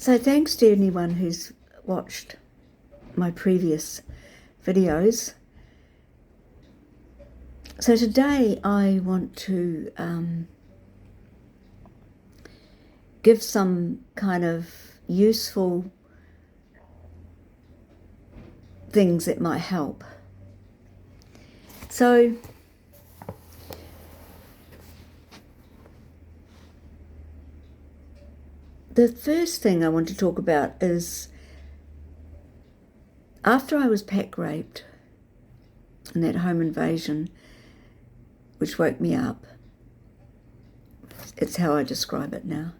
So thanks to anyone who's watched my previous videos. So today I want to give some kind of useful things that might help. So the first thing I want to talk about is after I was pack raped in that home invasion, which woke me up. It's how I describe it now.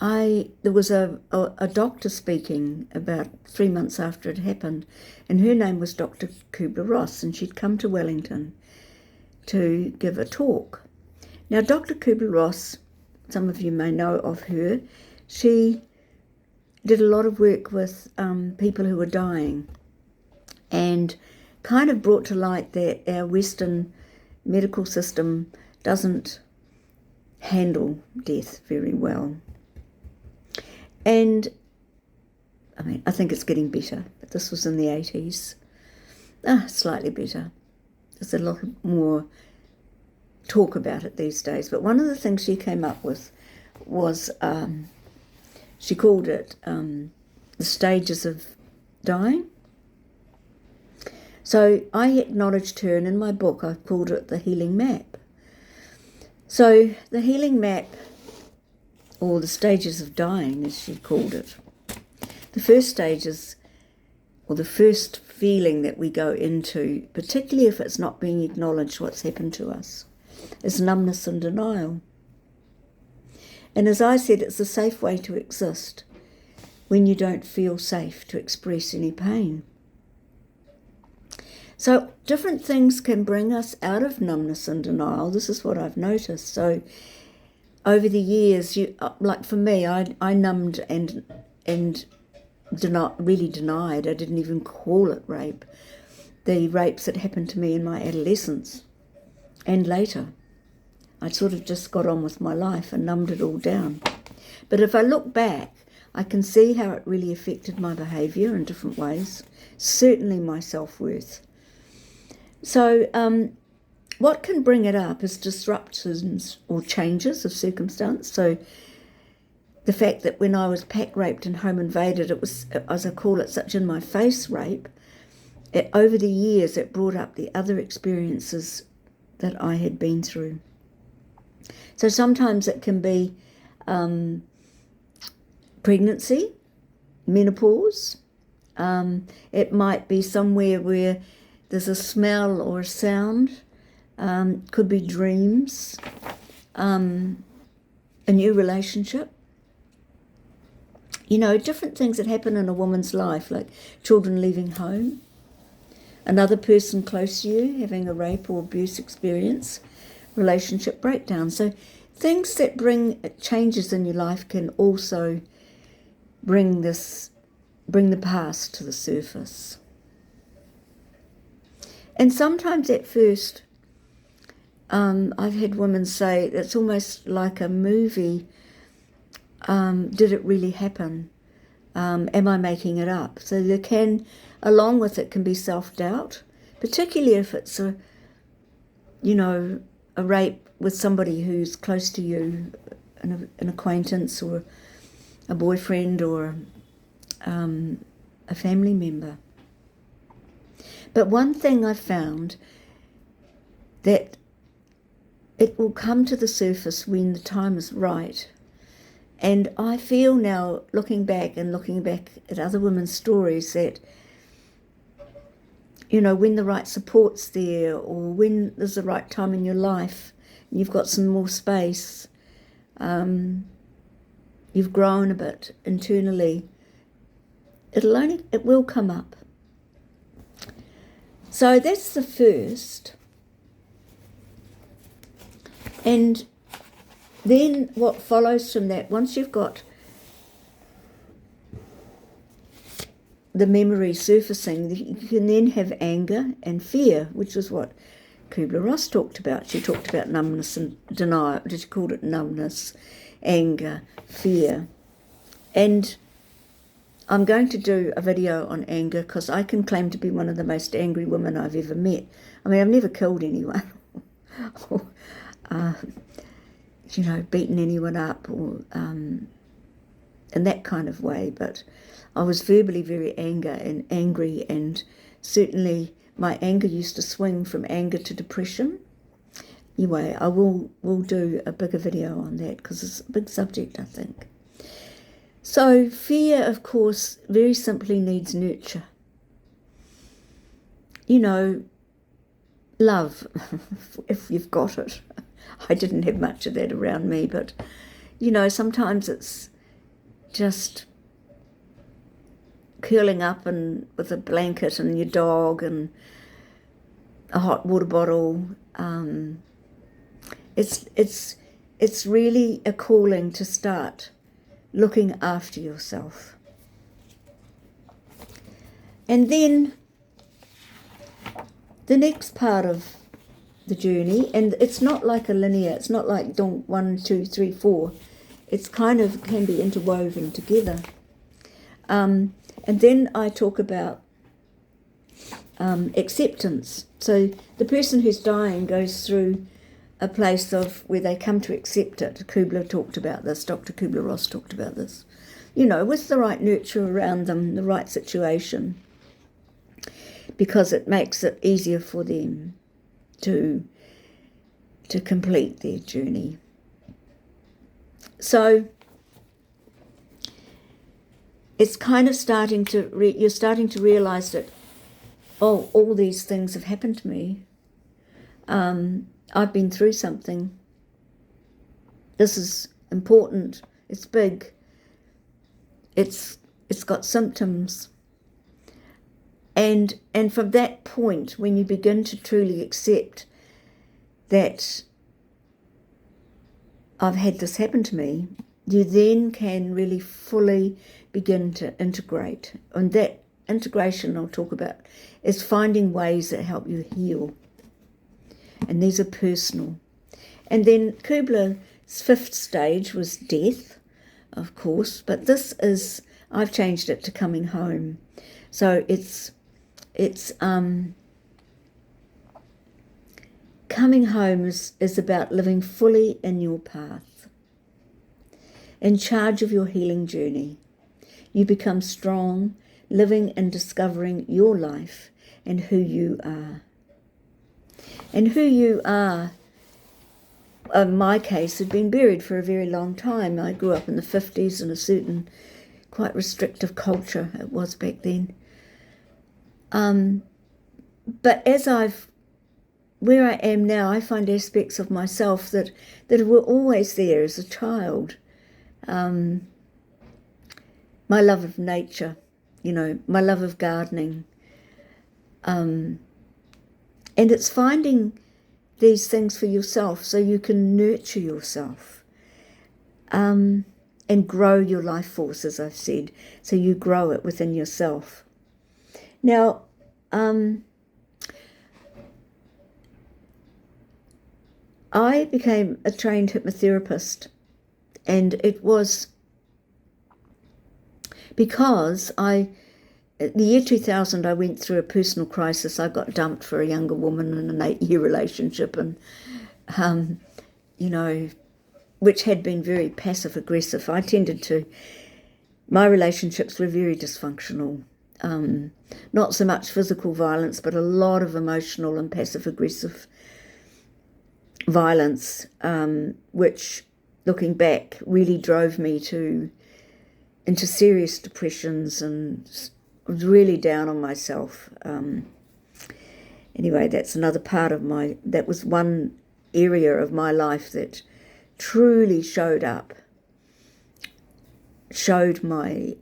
There was a doctor speaking about 3 months after it happened, and her name was Dr. Kubler-Ross, and she'd come to Wellington to give a talk. Now, Dr. Kubler-Ross, some of you may know of her, she did a lot of work with people who were dying and kind of brought to light that our Western medical system doesn't handle death very well. And I think it's getting better, but this was in the 80s. Slightly better. There's a lot more talk about it these days. But one of the things she came up with was, she called it the stages of dying. So I acknowledged her, and in my book I've called it the healing map. So the healing map, or the stages of dying as she called it, the first stages, or the first feeling that we go into, particularly if it's not being acknowledged what's happened to us, is numbness and denial. And as I said, it's a safe way to exist when you don't feel safe to express any pain. So different things can bring us out of numbness and denial. This is what I've noticed. So over the years, like for me, I numbed and really denied. I didn't even call it rape. The rapes that happened to me in my adolescence and later. I sort of just got on with my life and numbed it all down. But if I look back, I can see how it really affected my behaviour in different ways, certainly my self-worth. So what can bring it up is disruptions or changes of circumstance. So the fact that when I was pack raped and home invaded, it was, as I call it, such in my face rape. Over the years, it brought up the other experiences that I had been through. So sometimes it can be pregnancy, menopause. It might be somewhere where there's a smell or a sound. Could be dreams, a new relationship. Different things that happen in a woman's life, like children leaving home, another person close to you having a rape or abuse experience, relationship breakdown. So things that bring changes in your life can also bring the past to the surface. And sometimes at first, I've had women say it's almost like a movie. Did it really happen? Am I making it up? So there can, along with it, can be self-doubt, particularly if it's a rape with somebody who's close to you, an acquaintance or a boyfriend or a family member. But one thing I've found, that it will come to the surface when the time is right. And I feel now, looking back at other women's stories, that, when the right support's there, or when there's the right time in your life, and you've got some more space, you've grown a bit internally, it will come up. So that's the first. And then what follows from that, once you've got the memory surfacing, you can then have anger and fear, which is what Kubler-Ross talked about. She talked about numbness and denial. She called it numbness, anger, fear. And I'm going to do a video on anger because I can claim to be one of the most angry women I've ever met. I mean, I've never killed anyone or, beaten anyone up or in that kind of way, but I was verbally very angry, and certainly my anger used to swing from anger to depression. Anyway, I will do a bigger video on that because it's a big subject, I think. So fear, of course, very simply needs nurture. Love, if you've got it. I didn't have much of that around me, but, sometimes it's just curling up and with a blanket and your dog and a hot water bottle. It's really a calling to start looking after yourself. And then the next part of the journey, and it's not like a linear, it's not like 1, 2, 3, 4. It's kind of can be interwoven together. And then I talk about acceptance. So the person who's dying goes through a place of where they come to accept it. Kubler talked about this, Dr. Kubler-Ross talked about this. With the right nurture around them, the right situation, because it makes it easier for them to complete their journey. So it's kind of starting to, you're starting to realise that, all these things have happened to me. I've been through something. This is important. It's big. It's got symptoms. And from that point, when you begin to truly accept that I've had this happen to me, you then can really fully begin to integrate. And that integration I'll talk about is finding ways that help you heal. And these are personal. And then Kubler's 5th stage was death, of course, but this is, I've changed it to coming home. So it's coming home is about living fully in your path, in charge of your healing journey. You become strong, living and discovering your life and who you are. And who you are, in my case, had been buried for a very long time. I grew up in the 50s in a certain quite restrictive culture, it was back then. But where I am now, I find aspects of myself that were always there as a child. My love of nature, my love of gardening. And it's finding these things for yourself so you can nurture yourself and grow your life force, as I've said, so you grow it within yourself. Now, I became a trained hypnotherapist, and it was because the year 2000, I went through a personal crisis. I got dumped for a younger woman in an 8-year relationship, and, which had been very passive-aggressive. My relationships were very dysfunctional. Not so much physical violence, but a lot of emotional and passive-aggressive violence, which, looking back, really drove me into serious depressions and was really down on myself. Anyway, that's another part of that was one area of my life that truly showed my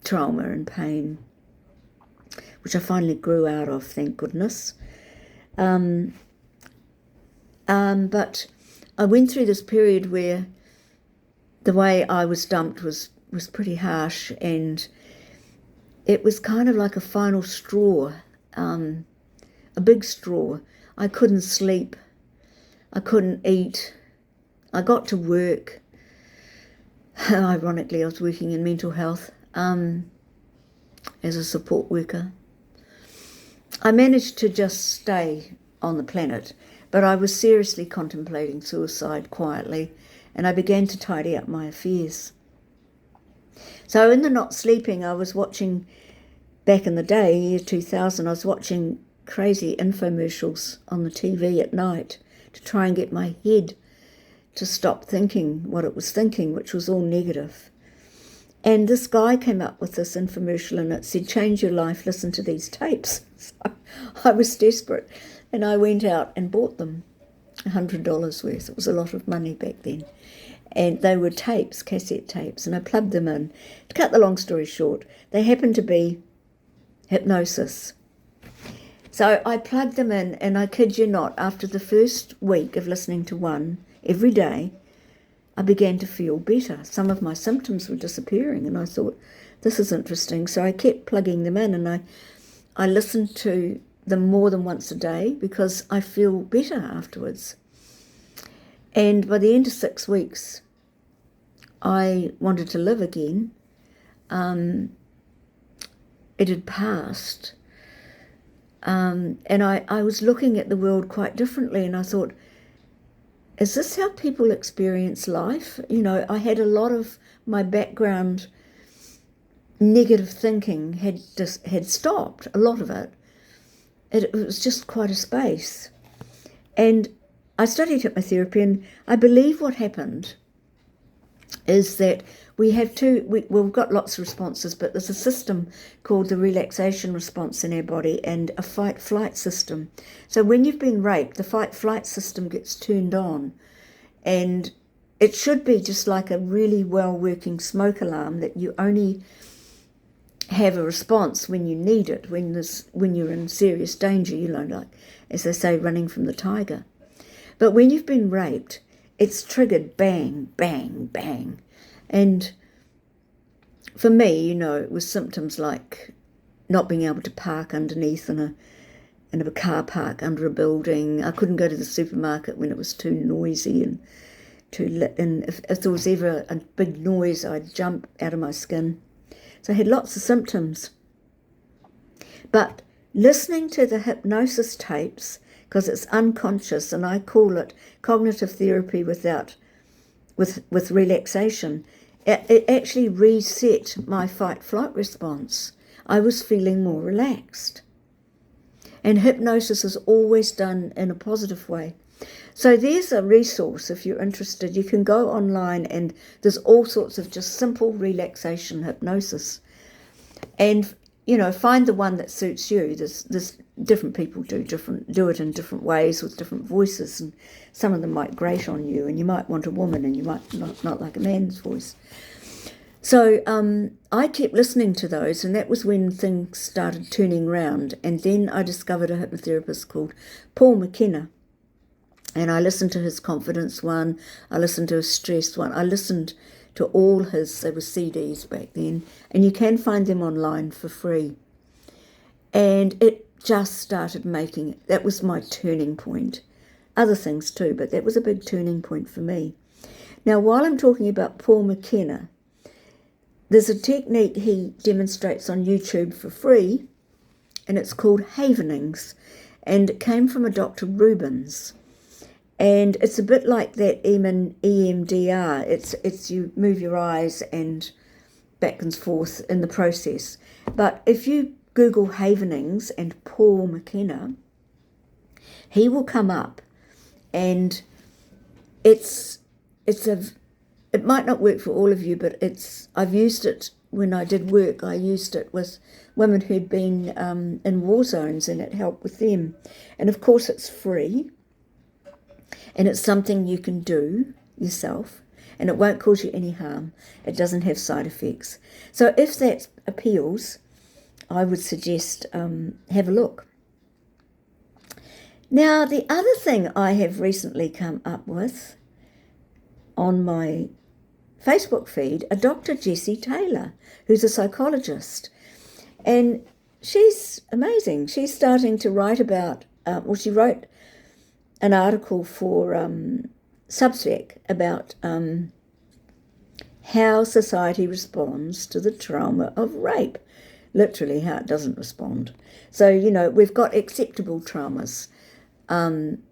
trauma and pain, which I finally grew out of, thank goodness. But I went through this period where the way I was dumped was pretty harsh, and it was kind of like a final straw, a big straw. I couldn't sleep. I couldn't eat. I got to work. Ironically, I was working in mental health as a support worker. I managed to just stay on the planet, but I was seriously contemplating suicide quietly, and I began to tidy up my affairs. So in the not sleeping, I was watching, back in the day, year 2000, I was watching crazy infomercials on the TV at night to try and get my head to stop thinking what it was thinking, which was all negative. And this guy came up with this infomercial and it said, change your life, listen to these tapes. So I was desperate and I went out and bought them, $100 worth. It was a lot of money back then. And they were tapes, cassette tapes, and I plugged them in. To cut the long story short, they happened to be hypnosis. So I plugged them in, and I kid you not, after the first week of listening to one every day, I began to feel better. Some of my symptoms were disappearing, and I thought, this is interesting. So I kept plugging them in, and I listened to them more than once a day because I feel better afterwards. And by the end of 6 weeks, I wanted to live again. It had passed. And I was looking at the world quite differently, and I thought, is this how people experience life? You know, I had a lot of my background negative thinking had stopped, a lot of it. It was just quite a space. And I studied hypnotherapy, and I believe what happened is that we've got lots of responses, but there's a system called the relaxation response in our body and a fight-flight system. So when you've been raped, the fight-flight system gets turned on, and it should be just like a really well-working smoke alarm that you only have a response when you need it, when you're in serious danger, you know, like, as they say, running from the tiger. But when you've been raped, it's triggered bang, bang, bang. And for me, you know, it was symptoms like not being able to park underneath in a car park under a building. I couldn't go to the supermarket when it was too noisy and too lit. And if there was ever a big noise, I'd jump out of my skin. So I had lots of symptoms. But listening to the hypnosis tapes, because it's unconscious, and I call it cognitive therapy with relaxation, it actually reset my fight-flight response. I was feeling more relaxed. And hypnosis is always done in a positive way. So there's a resource if you're interested. You can go online and there's all sorts of just simple relaxation hypnosis. And, you know, find the one that suits you. There's different people do it in different ways with different voices, and some of them might grate on you, and you might want a woman and you might not like a man's voice. So I kept listening to those, and that was when things started turning round. And then I discovered a hypnotherapist called Paul McKenna, and I listened to his confidence one, I listened to his stress one, I listened to all his, they were CDs back then, and you can find them online for free. And it just started making it. That was my turning point. Other things too, but that was a big turning point for me. Now, while I'm talking about Paul McKenna, there's a technique he demonstrates on YouTube for free, and it's called Havenings, and it came from a Dr. Rubens. And it's a bit like that EMDR. It's you move your eyes and back and forth in the process. But if you Google Havenings and Paul McKenna, he will come up, and it might not work for all of you, but I've used it when I did work. I used it with women who'd been in war zones, and it helped with them. And of course it's free, and it's something you can do yourself, and it won't cause you any harm. It doesn't have side effects. So if that appeals, I would suggest have a look. Now, the other thing I have recently come up with on my Facebook feed, a Dr. Jessie Taylor, who's a psychologist, and she's amazing. She's starting to write about, she wrote an article for Substack about how society responds to the trauma of rape. Literally how it doesn't respond. So, we've got acceptable traumas. And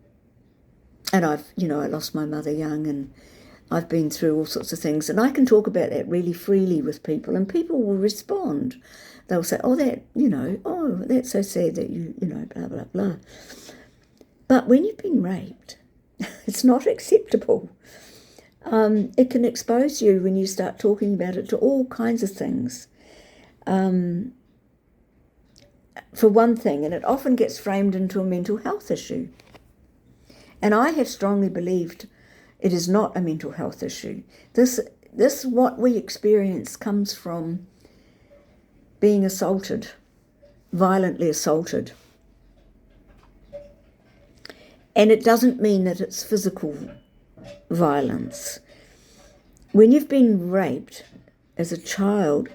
I lost my mother young, and I've been through all sorts of things. And I can talk about that really freely with people, and people will respond. They'll say, oh, that's so sad that you blah, blah, blah. But when you've been raped, it's not acceptable. It can expose you when you start talking about it to all kinds of things. For one thing, and it often gets framed into a mental health issue. And I have strongly believed it is not a mental health issue. This what we experience comes from being assaulted, violently assaulted. And it doesn't mean that it's physical violence. When you've been raped as a child,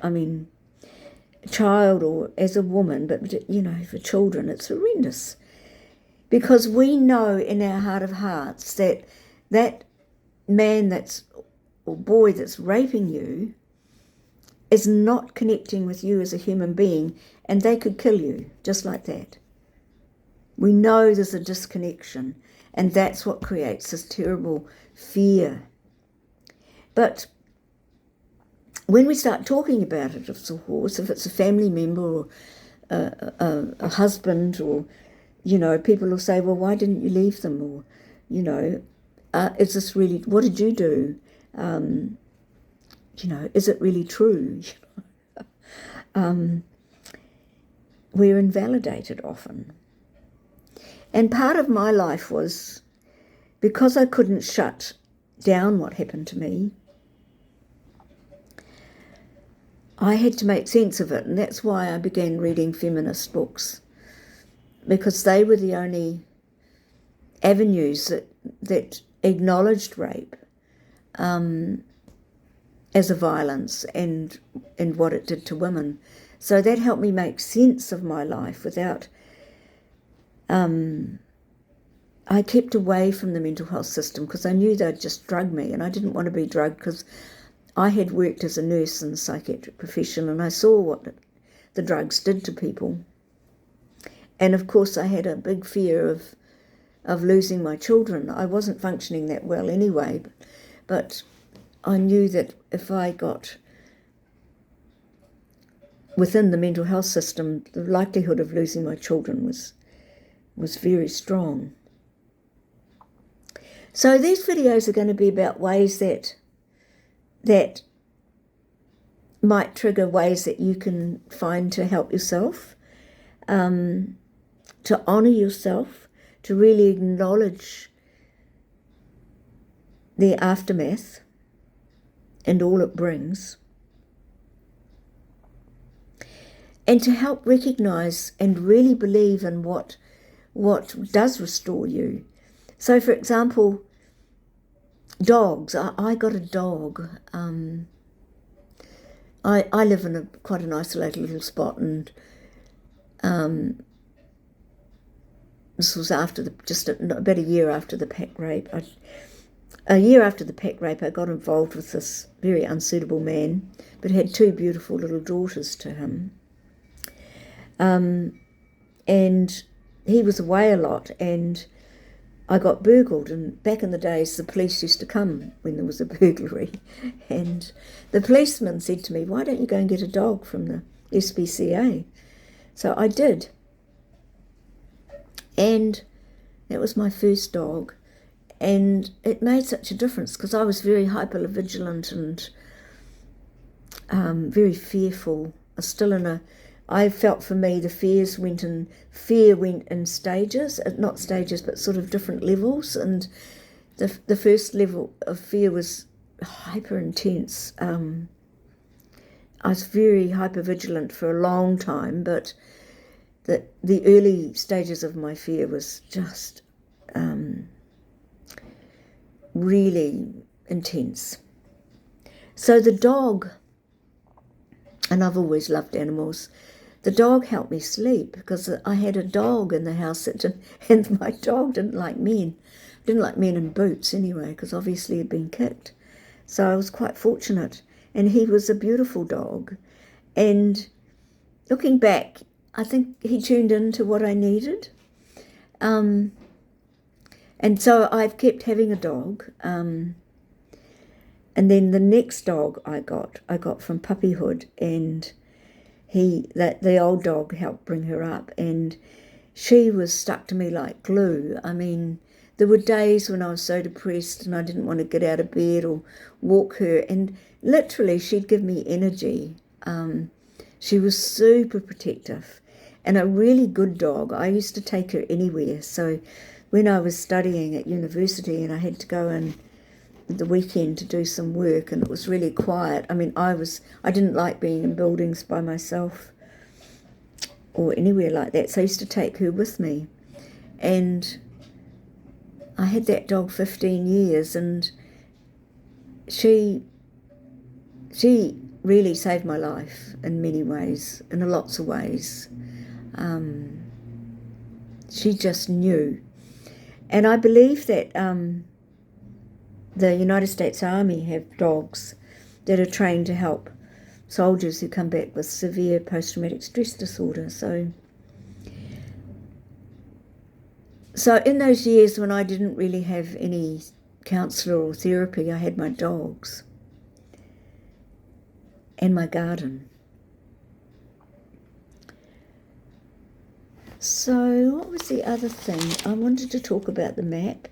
or as a woman, but for children, it's horrendous. Because we know in our heart of hearts that man or boy that's raping you is not connecting with you as a human being, and they could kill you just like that. We know there's a disconnection, and that's what creates this terrible fear. But when we start talking about it, of course, if it's a family member or a husband, or, people will say, well, why didn't you leave them? Or, is this really, what did you do? Is it really true? We're invalidated often. And part of my life was, because I couldn't shut down what happened to me, I had to make sense of it, and that's why I began reading feminist books, because they were the only avenues that acknowledged rape as a violence and what it did to women. So that helped me make sense of my life without... I kept away from the mental health system because I knew they'd just drug me, and I didn't want to be drugged because I had worked as a nurse in the psychiatric profession, and I saw what the drugs did to people. And of course I had a big fear of losing my children. I wasn't functioning that well anyway, but I knew that if I got within the mental health system, the likelihood of losing my children was very strong. So these videos are going to be about ways that might trigger ways that you can find to help yourself, to honour yourself, to really acknowledge the aftermath and all it brings, and to help recognise and really believe in what does restore you. So, for example, dogs. I got a dog. I live in quite an isolated little spot, and this was after about a year after the Pack rape. A year after the Pack rape, I got involved with this very unsuitable man, but had two beautiful little daughters to him. And he was away a lot, and I got burgled, and back in the days the police used to come when there was a burglary, and the policeman said to me, why don't you go and get a dog from the SPCA? So I did, and that was my first dog, and it made such a difference because I was very hyper-vigilant and very fearful. I felt for me the fear went in stages, not stages, but sort of different levels. And the first level of fear was hyper intense. I was very hyper vigilant for a long time, but the early stages of my fear was just really intense. So the dog, and I've always loved animals, the dog helped me sleep because I had a dog in the house and my dog didn't like men. Didn't like men in boots anyway, because obviously he'd been kicked. So I was quite fortunate. And he was a beautiful dog. And looking back, I think he tuned into what I needed. And so I've kept having a dog. And then the next dog I got from puppyhood, and the old dog helped bring her up, and she was stuck to me like glue. I mean, there were days when I was so depressed and I didn't want to get out of bed or walk her, and literally she'd give me energy. She was super protective and a really good dog. I used to take her anywhere. So when I was studying at university and I had to go in the weekend to do some work and it was really quiet. I mean, I didn't like being in buildings by myself or anywhere like that. So I used to take her with me. And I had that dog 15 years, and she really saved my life in many ways, in lots of ways. She just knew. And I believe that the United States Army have dogs that are trained to help soldiers who come back with severe post-traumatic stress disorder. So in those years when I didn't really have any counsellor or therapy, I had my dogs and my garden. So what was the other thing? I wanted to talk about the map.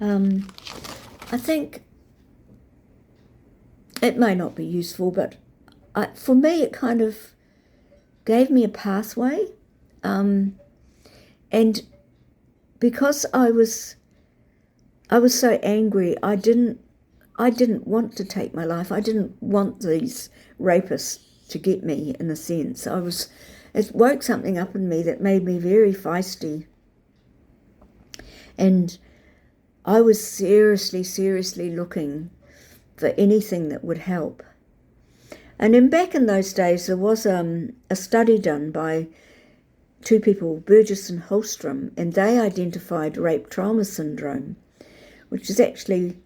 I think it may not be useful, but for me it kind of gave me a pathway. And because I was so angry, I didn't want to take my life. I didn't want these rapists to get me, in a sense. It woke something up in me that made me very feisty. And I was seriously looking for anything that would help. And then back in those days, there was a study done by two people, Burgess and Holstrom, and they identified rape trauma syndrome, which is actually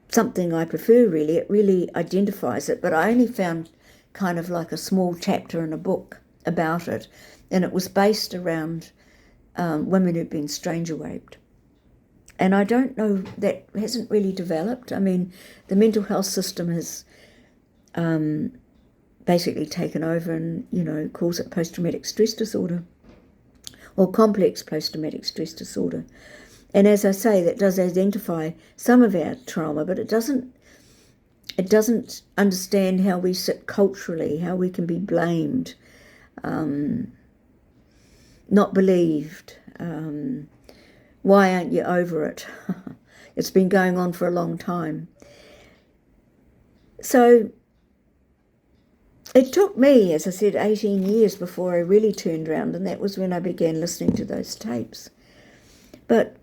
something I prefer, really. It really identifies it, but I only found kind of like a small chapter in a book about it, and it was based around women who'd been stranger raped. And I don't know, that hasn't really developed. I mean, the mental health system has basically taken over and, calls it post-traumatic stress disorder or complex post-traumatic stress disorder. And as I say, that does identify some of our trauma, but it doesn't understand how we sit culturally, how we can be blamed, not believed. Why aren't you over it? It's been going on for a long time. So it took me, as I said, 18 years before I really turned around, and that was when I began listening to those tapes. But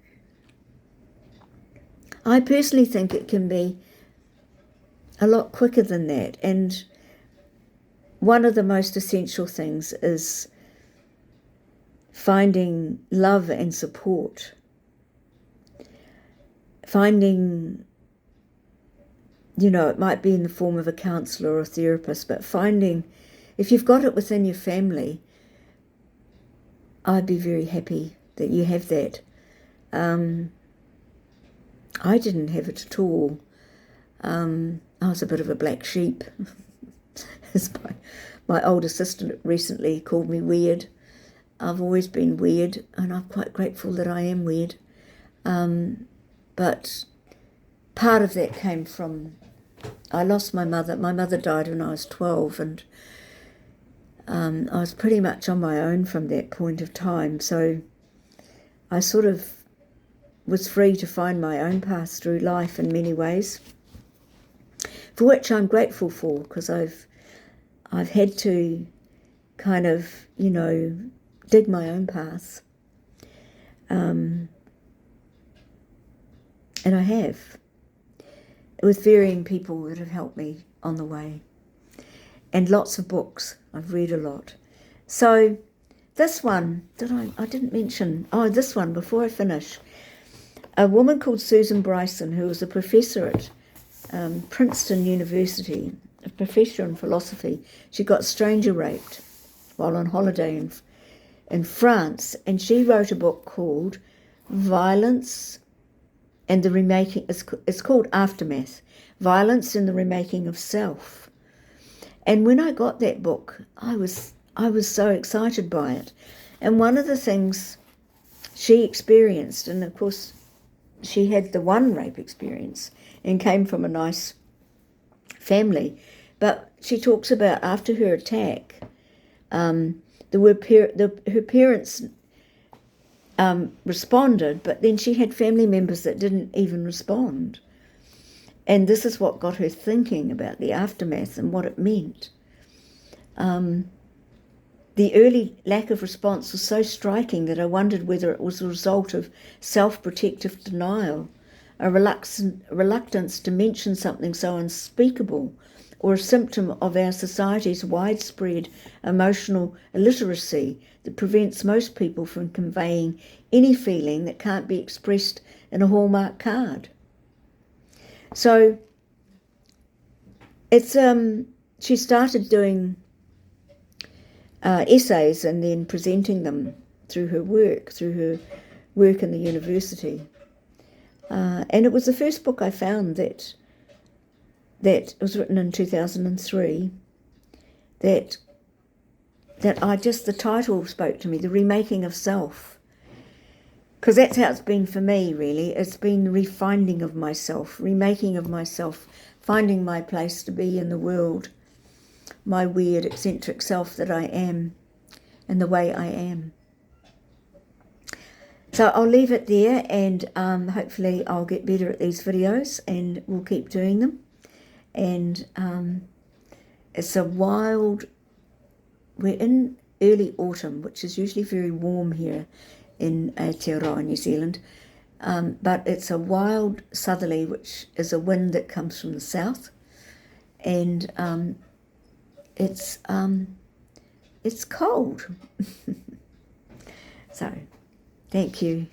I personally think it can be a lot quicker than that. And one of the most essential things is finding love and support. Finding, it might be in the form of a counsellor or a therapist, but finding, if you've got it within your family, I'd be very happy that you have that. I didn't have it at all. I was a bit of a black sheep. As my old assistant recently called me weird. I've always been weird, and I'm quite grateful that I am weird. But part of that came from, I lost my mother. My mother died when I was 12, and I was pretty much on my own from that point of time. So I sort of was free to find my own path through life in many ways, for which I'm grateful for, because I've had to kind of, dig my own path. And I have, with varying people that have helped me on the way. and lots of books. I've read a lot. So this one, I didn't mention, this one before I finish. A woman called Susan Bryson, who was a professor at Princeton University, a professor in philosophy. She got stranger raped while on holiday in France, and she wrote a book called Violence and the Remaking, it's called Aftermath, Violence and the Remaking of Self. And when I got that book, I was so excited by it. And one of the things she experienced, and of course she had the one rape experience and came from a nice family, but she talks about after her attack, her parents responded, but then she had family members that didn't even respond. And this is what got her thinking about the aftermath and what it meant. The early lack of response was so striking that I wondered whether it was a result of self-protective denial, a reluctance to mention something so unspeakable, or a symptom of our society's widespread emotional illiteracy that prevents most people from conveying any feeling that can't be expressed in a Hallmark card. So it's she started doing essays and then presenting them through her work in the university. And it was the first book I found that was written in 2003, that the title spoke to me, The Remaking of Self. Because that's how it's been for me, really. It's been the refinding of myself, remaking of myself, finding my place to be in the world, my weird, eccentric self that I am, and the way I am. So I'll leave it there, and hopefully I'll get better at these videos, and we'll keep doing them. And it's we're in early autumn, which is usually very warm here in Aotearoa, New Zealand, but it's a wild southerly, which is a wind that comes from the south, and it's cold. So thank you.